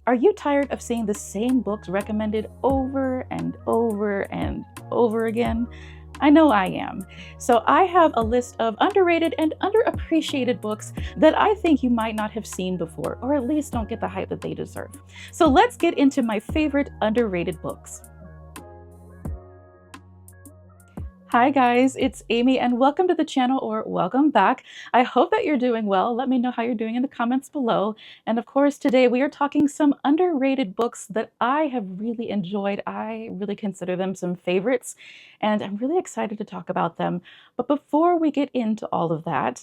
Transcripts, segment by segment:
Are you tired of seeing the same books recommended over and over and over again? I know I am. So I have a list of underrated and underappreciated books that I think you might not have seen before, or at least don't get the hype that they deserve. So let's get into my favorite underrated books. Hi guys, it's Amy and welcome to the channel, or welcome back. I hope that you're doing well. Let me know how you're doing in the comments below. And of course, today we are talking some underrated books that I have really enjoyed. I really consider them some favorites, and I'm really excited to talk about them. But before we get into all of that,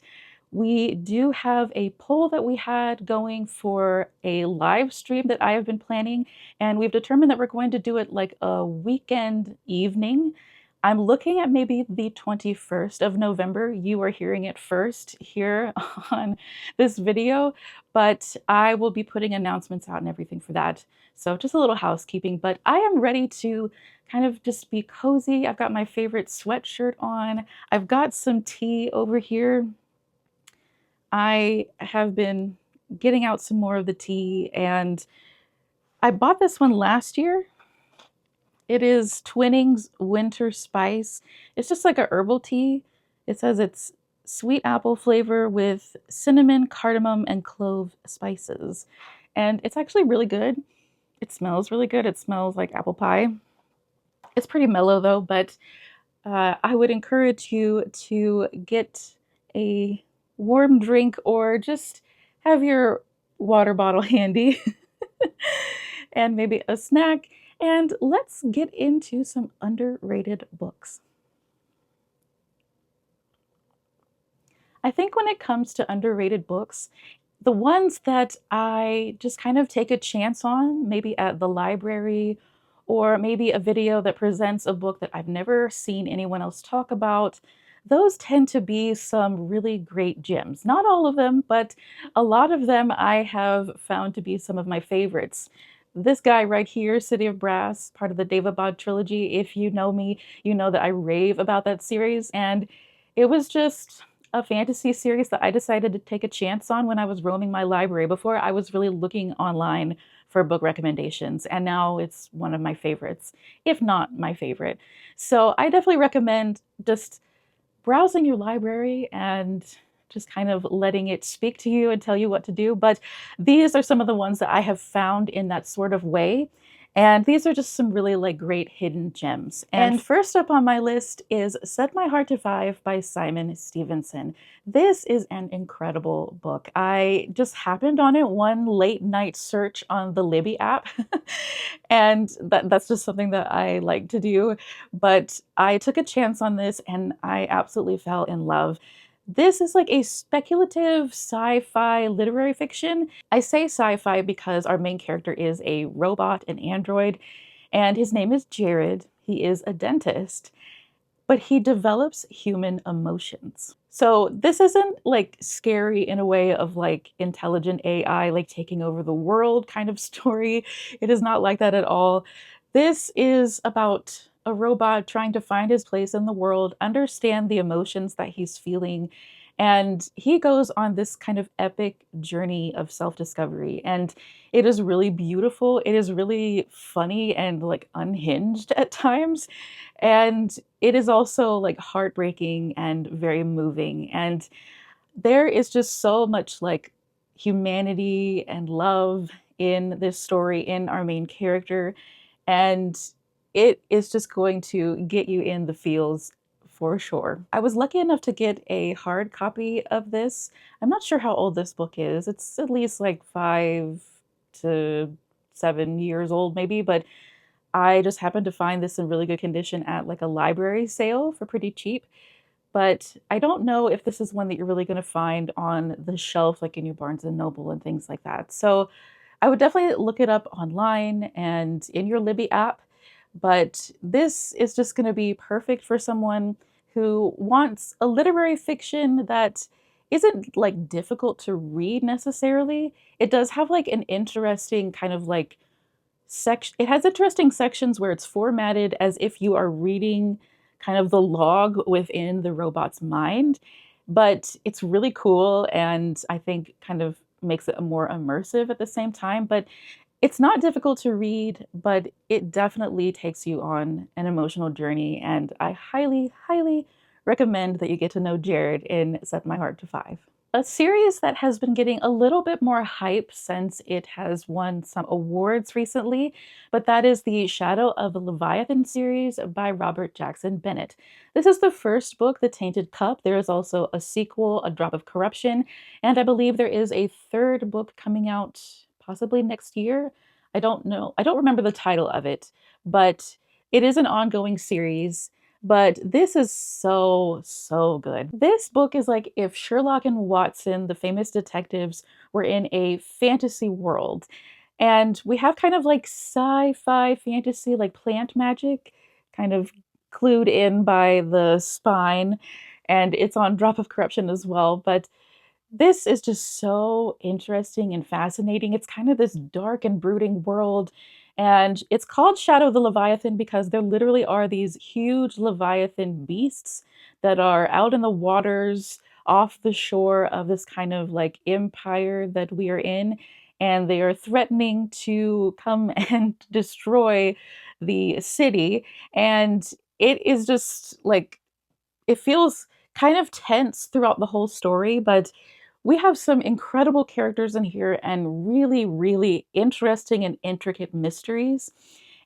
we do have a poll that we had going for a live stream that I have been planning, and we've determined that we're going to do it like a weekend evening. I'm looking at maybe the 21st of November. You are hearing it first here on this video, but I will be putting announcements out and everything for that. So just a little housekeeping, but I am ready to kind of just be cozy. I've got my favorite sweatshirt on. I've got some tea over here. I have been getting out some more of the tea, and I bought this one last year. It is Twinings Winter Spice. It's just like a herbal tea. It says it's sweet apple flavor with cinnamon, cardamom, and clove spices. And it's actually really good. It smells really good. It smells like apple pie. It's pretty mellow though, but I would encourage you to get a warm drink or just have your water bottle handy and maybe a snack. And let's get into some underrated books. I think when it comes to underrated books, the ones that I just kind of take a chance on, maybe at the library, or maybe a video that presents a book that I've never seen anyone else talk about, those tend to be some really great gems. Not all of them, but a lot of them I have found to be some of my favorites. This guy right here, City of Brass, part of the David Trilogy. If you know me, you know that I rave about that series. And it was just a fantasy series that I decided to take a chance on when I was roaming my library before I was really looking online for book recommendations. And now it's one of my favorites, if not my favorite. So I definitely recommend just browsing your library and just kind of letting it speak to you and tell you what to do. But these are some of the ones that I have found in that sort of way. And these are just some really like great hidden gems. And first up on my list is Set My Heart to 5 by Simon Stevenson. This is an incredible book. I just happened on it one late night search on the Libby app. And that's just something that I like to do. But I took a chance on this and I absolutely fell in love. This is like a speculative sci-fi literary fiction. I say sci-fi because our main character is a robot, an android, and his name is Jared. He is a dentist, but he develops human emotions. So this isn't like scary in a way of like intelligent AI, like taking over the world kind of story. It is not like that at all. This is about a robot trying to find his place in the world, understand the emotions that he's feeling. And he goes on this kind of epic journey of self-discovery. And it is really beautiful. It is really funny and like unhinged at times. And it is also like heartbreaking and very moving. And there is just so much like humanity and love in this story, in our main character. And it is just going to get you in the feels for sure. I was lucky enough to get a hard copy of this. I'm not sure how old this book is. It's at least like 5 to 7 years old maybe, but I just happened to find this in really good condition at like a library sale for pretty cheap. But I don't know if this is one that you're really going to find on the shelf like in your Barnes and Noble and things like that. So I would definitely look it up online and in your Libby app. But this is just going to be perfect for someone who wants a literary fiction that isn't like difficult to read necessarily. It does have like an interesting kind of like section. It has interesting sections where it's formatted as if you are reading kind of the log within the robot's mind. But it's really cool and I think kind of makes it more immersive at the same time. But It's not difficult to read, but it definitely takes you on an emotional journey, and I highly, highly recommend that you get to know Jared in Set My Heart to 5. A series that has been getting a little bit more hype since it has won some awards recently, but that is the Shadow of the Leviathan series by Robert Jackson Bennett. This is the first book, The Tainted Cup. There is also a sequel, A Drop of Corruption, and I believe there is a third book coming out possibly next year. I don't know. I don't remember the title of it, but it is an ongoing series. But this is so, so good. This book is like if Sherlock and Watson, the famous detectives, were in a fantasy world. And we have kind of like sci-fi fantasy, like plant magic, kind of clued in by the spine. And it's on Drop of Corruption as well. But this is just so interesting and fascinating. It's kind of this dark and brooding world. And it's called Shadow of the Leviathan because there literally are these huge Leviathan beasts that are out in the waters off the shore of this kind of like empire that we are in. And they are threatening to come and destroy the city. And it is just like, it feels kind of tense throughout the whole story, but we have some incredible characters in here and really, really interesting and intricate mysteries.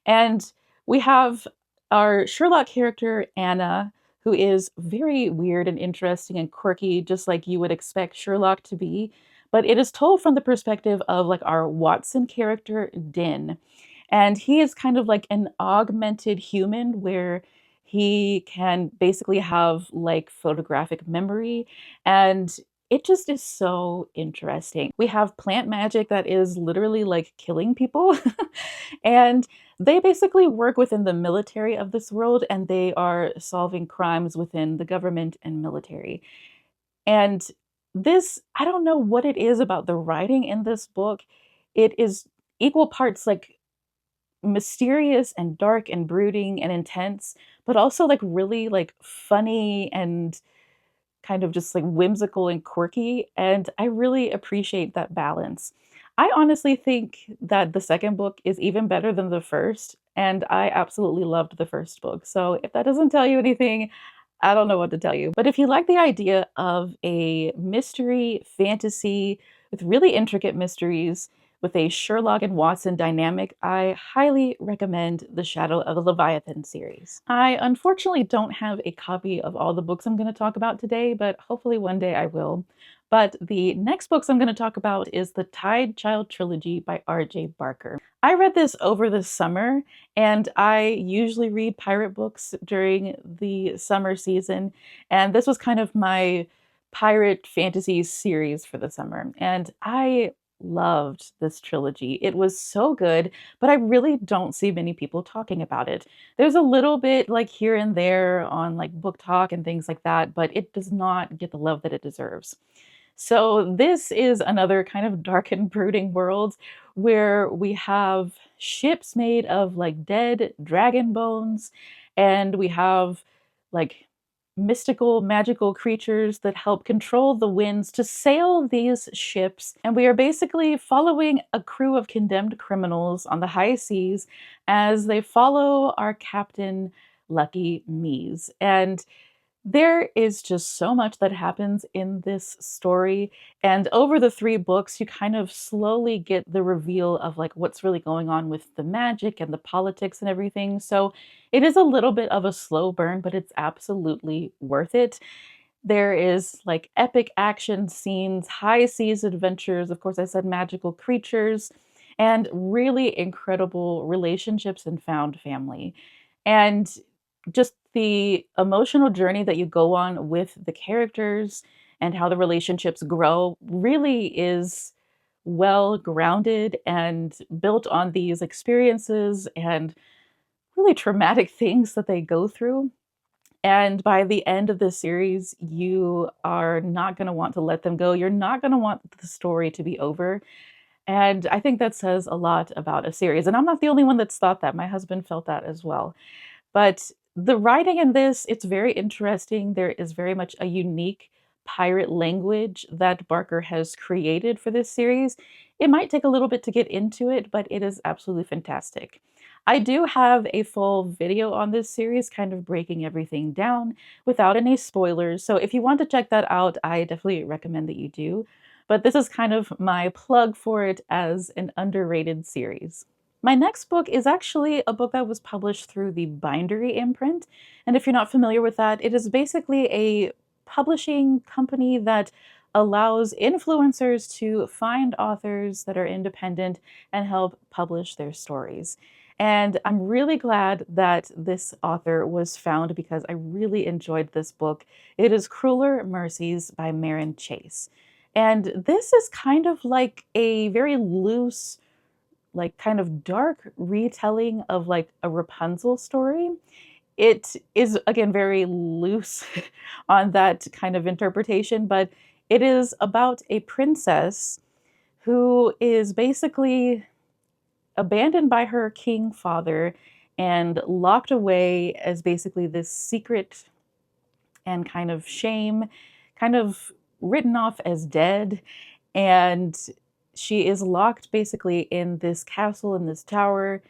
And we have our Sherlock character, Anna, who is very weird and interesting and quirky, just like you would expect Sherlock to be. But it is told from the perspective of like our Watson character, Din. And he is kind of like an augmented human where he can basically have like photographic memory, and it just is so interesting. We have plant magic that is literally like killing people. And they basically work within the military of this world and they are solving crimes within the government and military. And this, I don't know what it is about the writing in this book. It is equal parts like mysterious and dark and brooding and intense, but also like really like funny and kind of just like whimsical and quirky. And I really appreciate that balance. I honestly think that the second book is even better than the first, and I absolutely loved the first book. So if that doesn't tell you anything, I don't know what to tell you. But if you like the idea of a mystery fantasy with really intricate mysteries, with a Sherlock and Watson dynamic, I highly recommend the Shadow of the Leviathan series. I unfortunately don't have a copy of all the books I'm going to talk about today, but hopefully one day I will. But the next books I'm going to talk about is the Tide Child Trilogy by R.J. Barker. I read this over the summer, and I usually read pirate books during the summer season, and this was kind of my pirate fantasy series for the summer. And I loved this trilogy. It was so good, but I really don't see many people talking about it. There's a little bit like here and there on like book talk and things like that, but it does not get the love that it deserves. So this is another kind of dark and brooding world where we have ships made of like dead dragon bones, and we have like mystical, magical creatures that help control the winds to sail these ships. And we are basically following a crew of condemned criminals on the high seas as they follow our captain, Lucky Mies. And there is just so much that happens in this story. And over the three books, you kind of slowly get the reveal of like what's really going on with the magic and the politics and everything. So it is a little bit of a slow burn, but it's absolutely worth it. There is like epic action scenes, high seas adventures, of course, I said magical creatures, and really incredible relationships and found family. And just the emotional journey that you go on with the characters and how the relationships grow really is well grounded and built on these experiences and really traumatic things that they go through. And by the end of this series, you are not going to want to let them go. You're not going to want the story to be over. And I think that says a lot about a series. And I'm not the only one that's thought that. My husband felt that as well. But the writing in this, it's very interesting. There is very much a unique pirate language that Barker has created for this series. It might take a little bit to get into it, but it is absolutely fantastic. I do have a full video on this series, kind of breaking everything down without any spoilers. So if you want to check that out, I definitely recommend that you do. But this is kind of my plug for it as an underrated series. My next book is actually a book that was published through the Bindery imprint. And if you're not familiar with that, it is basically a publishing company that allows influencers to find authors that are independent and help publish their stories. And I'm really glad that this author was found because I really enjoyed this book. It is Crueler Mercies by Maren Chase. And this is kind of like a very loose, like kind of dark retelling of like a Rapunzel story. It is, again, very loose on that kind of interpretation, but it is about a princess who is basically abandoned by her king father and locked away as basically this secret and kind of shame, kind of written off as dead. And she is locked basically in this castle, in this tower,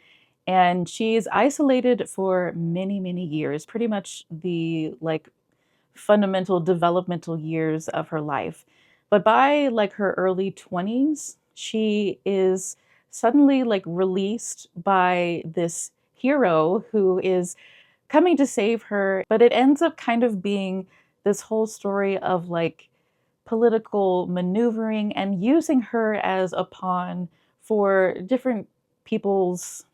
and she's isolated for many, many years, pretty much the like fundamental developmental years of her life. But by like her early 20s, she is suddenly like released by this hero who is coming to save her. But it ends up kind of being this whole story of like political maneuvering and using her as a pawn for different people's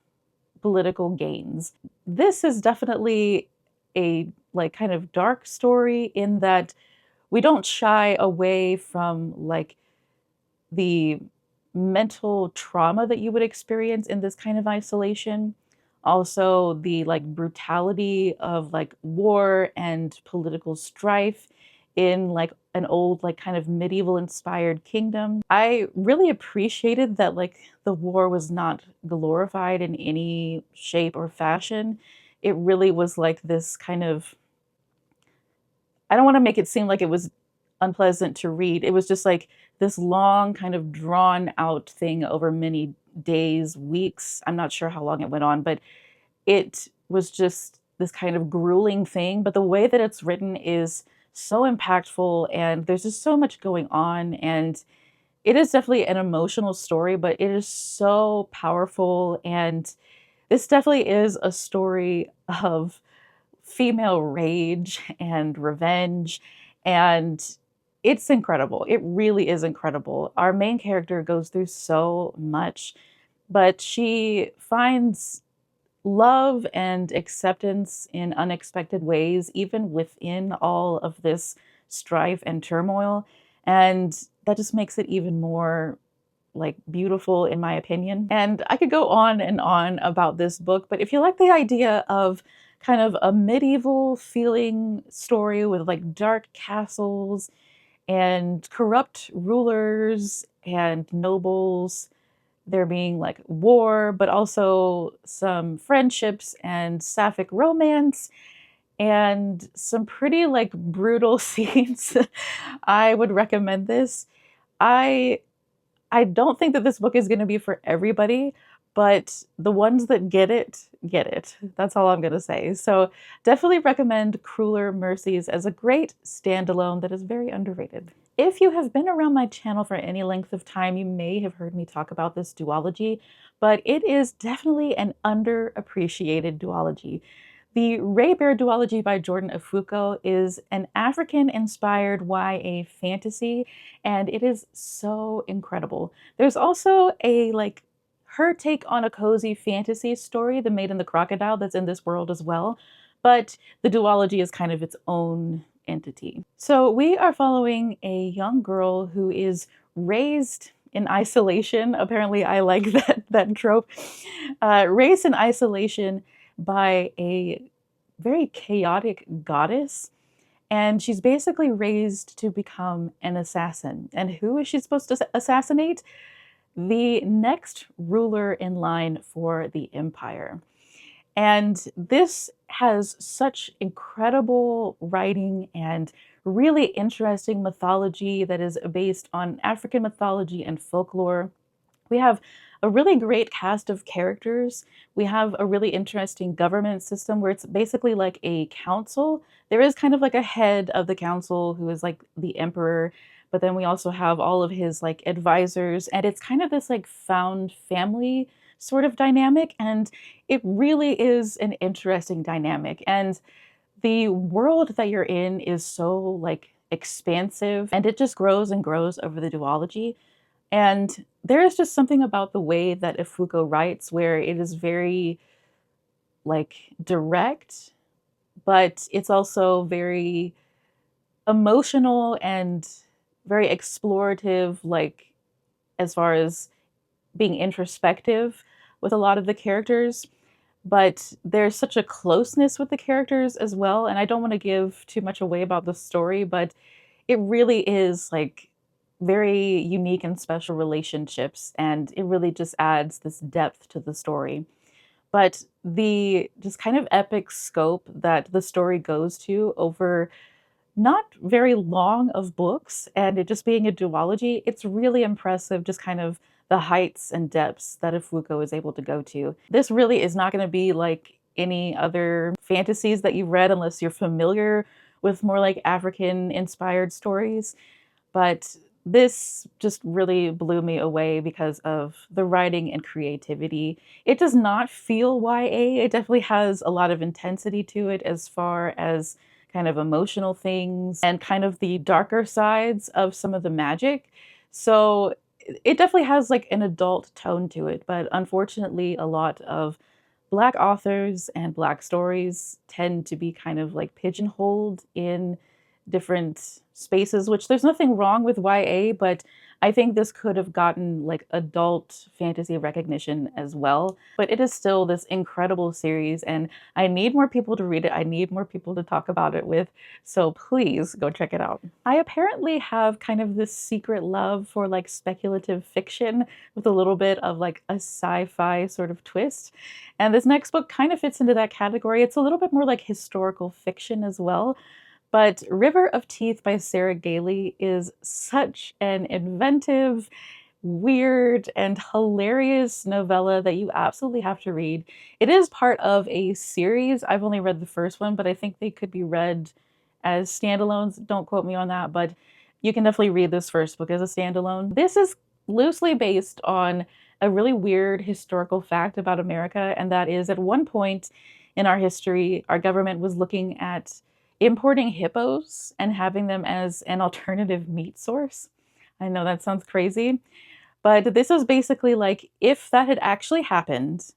political gains. This is definitely a like kind of dark story in that we don't shy away from like the mental trauma that you would experience in this kind of isolation. Also the like brutality of like war and political strife in like an old like kind of medieval inspired kingdom. I really appreciated that like the war was not glorified in any shape or fashion. It really was like this kind of, I don't want to make it seem like it was unpleasant to read. It was just like this long, kind of drawn out thing over many days, weeks. I'm not sure how long it went on, but it was just this kind of grueling thing. But the way that it's written is so impactful, and there's just so much going on. And it is definitely an emotional story, but it is so powerful. And this definitely is a story of female rage and revenge. And it's incredible. It really is incredible. Our main character goes through so much, but she finds love and acceptance in unexpected ways, even within all of this strife and turmoil. And that just makes it even more like beautiful in my opinion. And I could go on and on about this book, but if you like the idea of kind of a medieval feeling story with like dark castles and corrupt rulers and nobles, there being like war, but also some friendships and sapphic romance and some pretty like brutal scenes, I would recommend this. I I don't think that this book is going to be for everybody, but the ones that get it, get it. That's all I'm going to say. So definitely recommend Crueler Mercies as a great standalone that is very underrated. If you have been around my channel for any length of time, you may have heard me talk about this duology, but it is definitely an underappreciated duology. The Raybearer Duology by Jordan Afuko is an African-inspired YA fantasy, and it is so incredible. There's also a like her take on a cozy fantasy story, The Maid and the Crocodile, that's in this world as well, but the duology is kind of its own entity. So we are following a young girl who is raised in isolation. Apparently I like that trope. Raised in isolation by a very chaotic goddess, and she's basically raised to become an assassin. And who is she supposed to assassinate? The next ruler in line for the empire. And this has such incredible writing and really interesting mythology that is based on African mythology and folklore. We have a really great cast of characters. We have a really interesting government system where it's basically like a council. There is kind of like a head of the council who is like the emperor, but then we also have all of his like advisors, and it's kind of this like found family sort of dynamic, and it really is an interesting dynamic. And the world that you're in is so like expansive, and it just grows and grows over the duology. And there is just something about the way that Ifuko writes where it is very like direct, but it's also very emotional and very explorative, like as far as being introspective with a lot of the characters. But there's such a closeness with the characters as well. And I don't want to give too much away about the story, but it really is like very unique and special relationships. And it really just adds this depth to the story. But the just kind of epic scope that the story goes to over not very long of books and it just being a duology, it's really impressive just kind of the heights and depths that Ifuko is able to go to. This really is not going to be like any other fantasies that you've read unless you're familiar with more like African inspired stories. But this just really blew me away because of the writing and creativity. It does not feel YA. It definitely has a lot of intensity to it as far as kind of emotional things and kind of the darker sides of some of the magic. So it definitely has like an adult tone to it, but unfortunately, a lot of Black authors and Black stories tend to be kind of like pigeonholed in different spaces, which there's nothing wrong with YA, but I think this could have gotten like adult fantasy recognition as well. But it is still this incredible series, and I need more people to read it. I need more people to talk about it with. So please go check it out. I apparently have kind of this secret love for like speculative fiction with a little bit of like a sci-fi sort of twist. And this next book kind of fits into that category. It's a little bit more like historical fiction as well. But River of Teeth by Sarah Gailey is such an inventive, weird, and hilarious novella that you absolutely have to read. It is part of a series. I've only read the first one, but I think they could be read as standalones. Don't quote me on that, but you can definitely read this first book as a standalone. This is loosely based on a really weird historical fact about America, and that is at one point in our history, our government was looking at importing hippos and having them as an alternative meat source. I know that sounds crazy, but this was basically like if that had actually happened,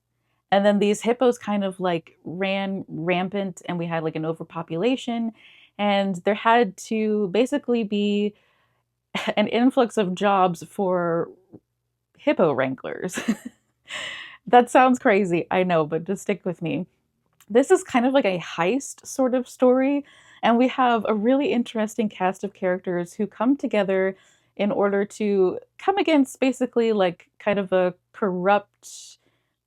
and then these hippos kind of like ran rampant and we had like an overpopulation, and there had to basically be an influx of jobs for hippo wranglers. That sounds crazy, I know, but just stick with me. This is kind of like a heist sort of story, and we have a really interesting cast of characters who come together in order to come against basically like kind of a corrupt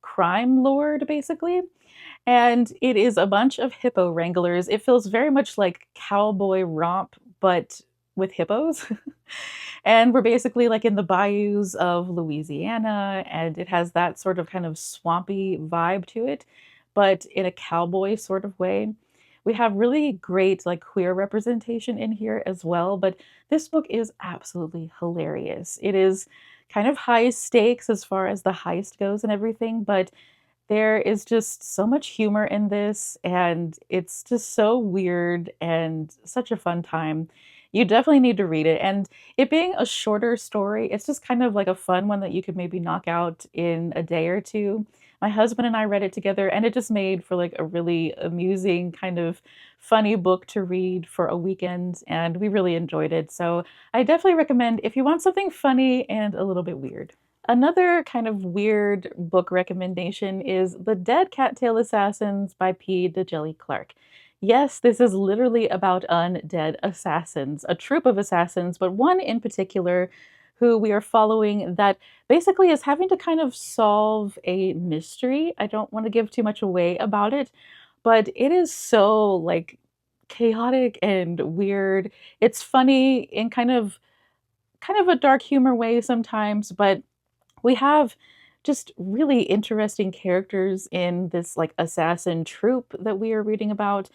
crime lord, basically. And it is a bunch of hippo wranglers. It feels very much like cowboy romp, but with hippos. And we're basically like in the bayous of Louisiana, and it has that sort of kind of swampy vibe to it, but in a cowboy sort of way. We have really great like queer representation in here as well, but this book is absolutely hilarious. It is kind of high stakes as far as the heist goes and everything, but there is just so much humor in this, and it's just so weird and such a fun time. You definitely need to read it. And it being a shorter story, it's just kind of like a fun one that you could maybe knock out in a day or two. My husband and I read it together, and it just made for like a really amusing, kind of funny book to read for a weekend, and we really enjoyed it. So I definitely recommend if you want something funny and a little bit weird. Another kind of weird book recommendation is The Dead Cattail Assassins by P. DeJelly Clark. Yes, this is literally about undead assassins, a troop of assassins, but one in particular who we are following that basically is having to kind of solve a mystery. I don't want to give too much away about it, but it is so like chaotic and weird. It's funny in kind of a dark humor way sometimes, but We have just really interesting characters in this like assassin troupe that we are reading about.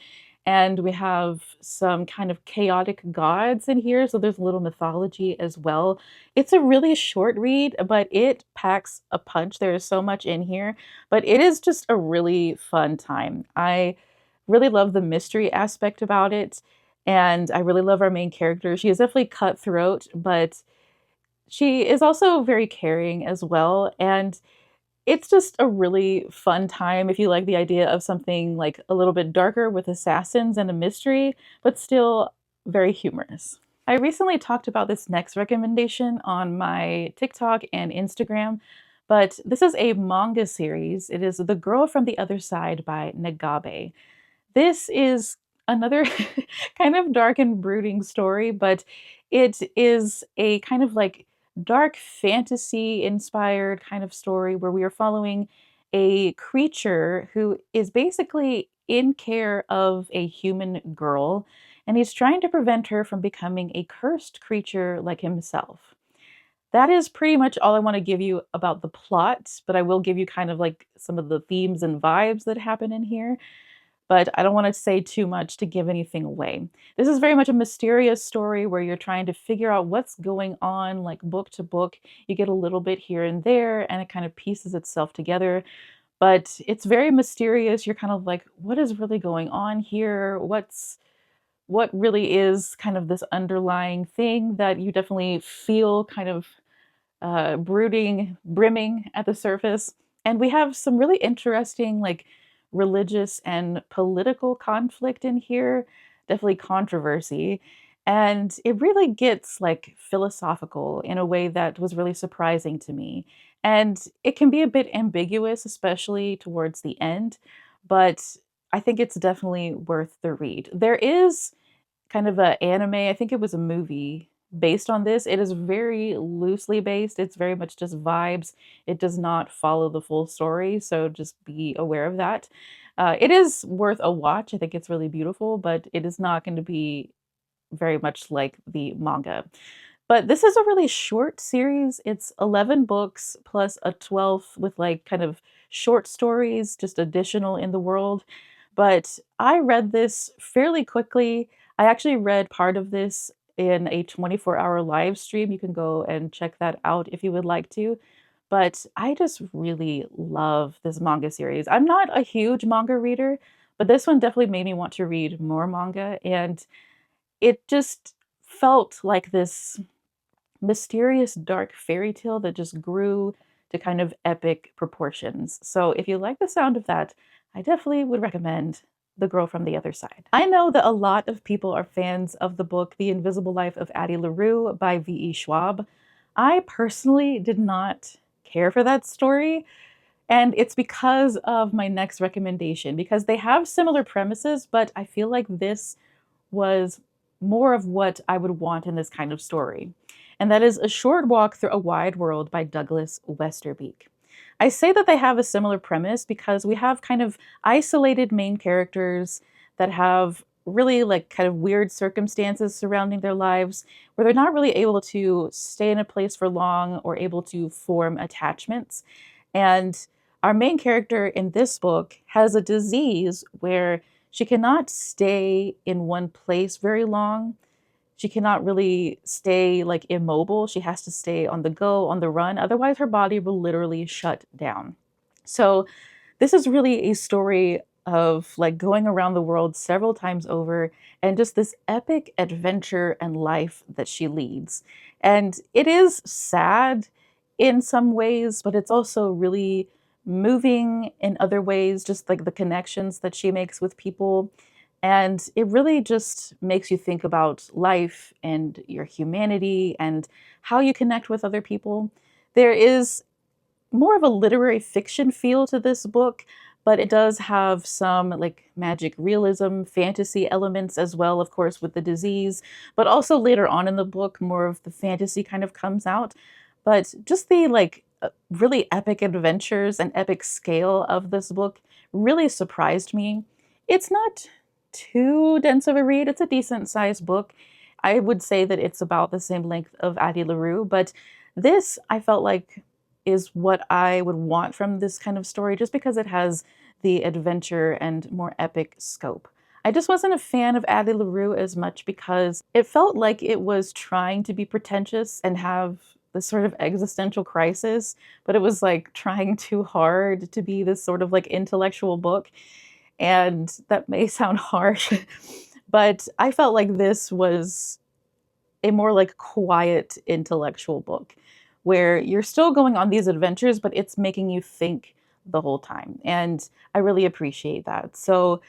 And we have some kind of chaotic gods in here, so there's a little mythology as well. It's a really short read, but it packs a punch. There is so much in here, but it is just a really fun time. I really love the mystery aspect about it, and I really love our main character. She is definitely cutthroat, but she is also very caring as well, and it's just a really fun time if you like the idea of something like a little bit darker with assassins and a mystery, but still very humorous. I recently talked about this next recommendation on my TikTok and Instagram, but this is a manga series. It is The Girl from the Other Side by Nagabe. This is another kind of dark and brooding story, but it is a kind of like dark fantasy inspired kind of story where we are following a creature who is basically in care of a human girl, and he's trying to prevent her from becoming a cursed creature like himself. That is pretty much all I want to give you about the plot, but I will give you kind of like some of the themes and vibes that happen in here, but I don't want to say too much to give anything away. This is very much a mysterious story where you're trying to figure out what's going on, like book to book. You get a little bit here and there, and it kind of pieces itself together. But it's very mysterious. You're kind of like, what is really going on here? What really is kind of this underlying thing that you definitely feel kind of brooding, brimming at the surface. And we have some really interesting, like, religious and political conflict in here, definitely controversy. And it really gets like philosophical in a way that was really surprising to me. And it can be a bit ambiguous, especially towards the end, but I think it's definitely worth the read. There is kind of a anime, I think it was a movie based on this. It is very loosely based. It's very much just vibes. It does not follow the full story, so just be aware of that. It is worth a watch. I think it's really beautiful, but it is not going to be very much like the manga. But this is a really short series. It's 11 books plus a 12th with like kind of short stories, just additional in the world. But I read this fairly quickly. I actually read part of this in a 24-hour live stream. You can go and check that out if you would like to. But I just really love this manga series. I'm not a huge manga reader, but this one definitely made me want to read more manga. And it just felt like this mysterious dark fairy tale that just grew to kind of epic proportions. So if you like the sound of that, I definitely would recommend The Girl from the Other Side. I know that a lot of people are fans of the book The Invisible Life of Addie LaRue by V.E. Schwab. I personally did not care for that story, and it's because of my next recommendation, because they have similar premises, but I feel like this was more of what I would want in this kind of story. And that is A Short Walk Through a Wide World by Douglas Westerbeek. I say that they have a similar premise because we have kind of isolated main characters that have really like kind of weird circumstances surrounding their lives where they're not really able to stay in a place for long or able to form attachments. And our main character in this book has a disease where she cannot stay in one place very long. She cannot really stay like immobile. She has to stay on the go, on the run. Otherwise, her body will literally shut down. So this is really a story of like going around the world several times over and just this epic adventure and life that she leads. And it is sad in some ways, but it's also really moving in other ways, just like the connections that she makes with people. And it really just makes you think about life and your humanity and how you connect with other people. There is more of a literary fiction feel to this book, but it does have some like magic realism, fantasy elements as well, of course, with the disease, but also later on in the book, more of the fantasy kind of comes out. But just the like really epic adventures and epic scale of this book really surprised me. It's not too dense of a read. It's a decent sized book. I would say that it's about the same length of Addie LaRue, but this I felt like is what I would want from this kind of story, just because it has the adventure and more epic scope. I just wasn't a fan of Addie LaRue as much because it felt like it was trying to be pretentious and have this sort of existential crisis, but it was like trying too hard to be this sort of like intellectual book. And that may sound harsh, but I felt like this was a more like quiet intellectual book where you're still going on these adventures, but it's making you think the whole time. And I really appreciate that. So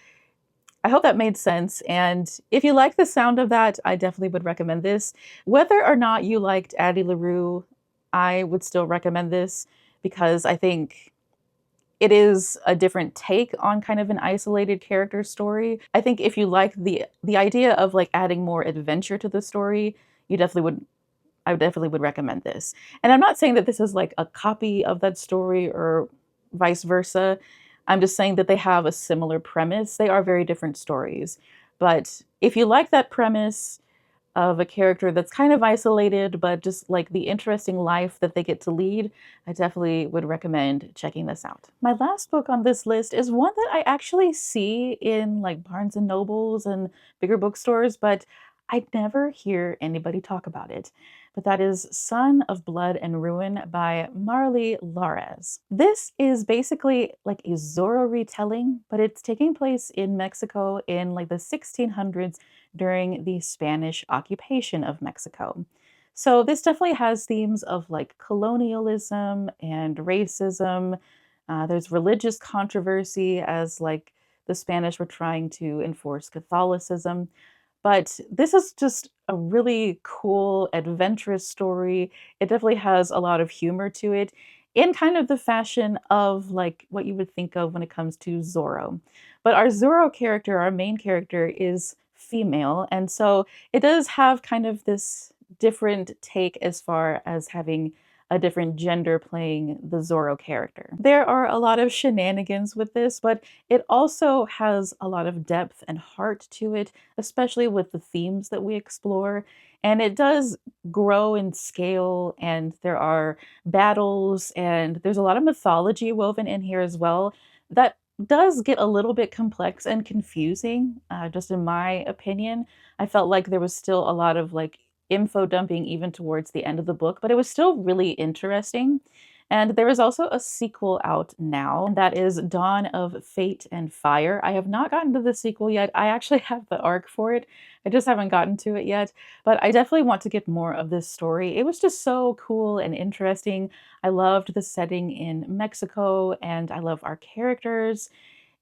I hope that made sense. And if you like the sound of that, I definitely would recommend this. Whether or not you liked Addie LaRue, I would still recommend this because I think it is a different take on kind of an isolated character story. I think if you like the idea of like adding more adventure to the story, you definitely would I definitely would recommend this. And I'm not saying that this is like a copy of that story or vice versa. I'm just saying that they have a similar premise. They are very different stories. But if you like that premise of a character that's kind of isolated, but just like the interesting life that they get to lead, I definitely would recommend checking this out. My last book on this list is one that I actually see in like Barnes and Nobles and bigger bookstores, but I never hear anybody talk about it. But that is Son of Blood and Ruin by Marley Lares. This is basically like a Zorro retelling, but it's taking place in Mexico in like the 1600s during the Spanish occupation of Mexico. So this definitely has themes of like colonialism and racism. There's religious controversy as like the Spanish were trying to enforce Catholicism. But this is just a really cool, adventurous story. It definitely has a lot of humor to it in kind of the fashion of like what you would think of when it comes to Zorro. But our Zorro character, our main character, is female. And so it does have kind of this different take as far as having a different gender playing the Zorro character. There are a lot of shenanigans with this, but it also has a lot of depth and heart to it, especially with the themes that we explore. And it does grow in scale, and there are battles, and there's a lot of mythology woven in here as well. That does get a little bit complex and confusing, just in my opinion. I felt like there was still a lot of like info dumping even towards the end of the book, but it was still really interesting. And there is also a sequel out now that is Dawn of Fate and Fire. I have not gotten to the sequel yet. I actually have the arc for it. I just haven't gotten to it yet, but I definitely want to get more of this story. It was just so cool and interesting. I loved the setting in Mexico and I love our characters.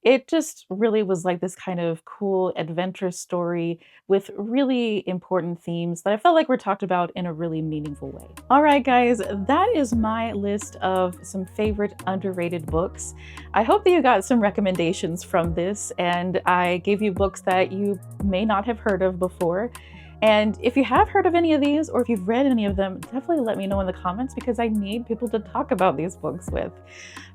It just really was like this kind of cool adventure story with really important themes that I felt like were talked about in a really meaningful way. All right, guys, that is my list of some favorite underrated books. I hope that you got some recommendations from this and I gave you books that you may not have heard of before. And if you have heard of any of these or if you've read any of them, definitely let me know in the comments because I need people to talk about these books with.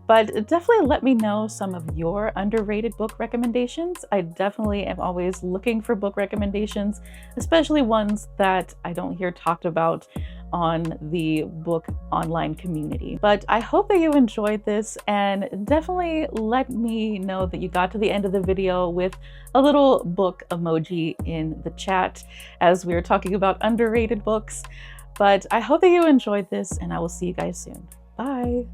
But definitely let me know some of your underrated book recommendations. I definitely am always looking for book recommendations, especially ones that I don't hear talked about on the book online community. But I hope that you enjoyed this and definitely let me know that you got to the end of the video with a little book emoji in the chat as we were talking about underrated books. But I hope that you enjoyed this and I will see you guys soon. Bye.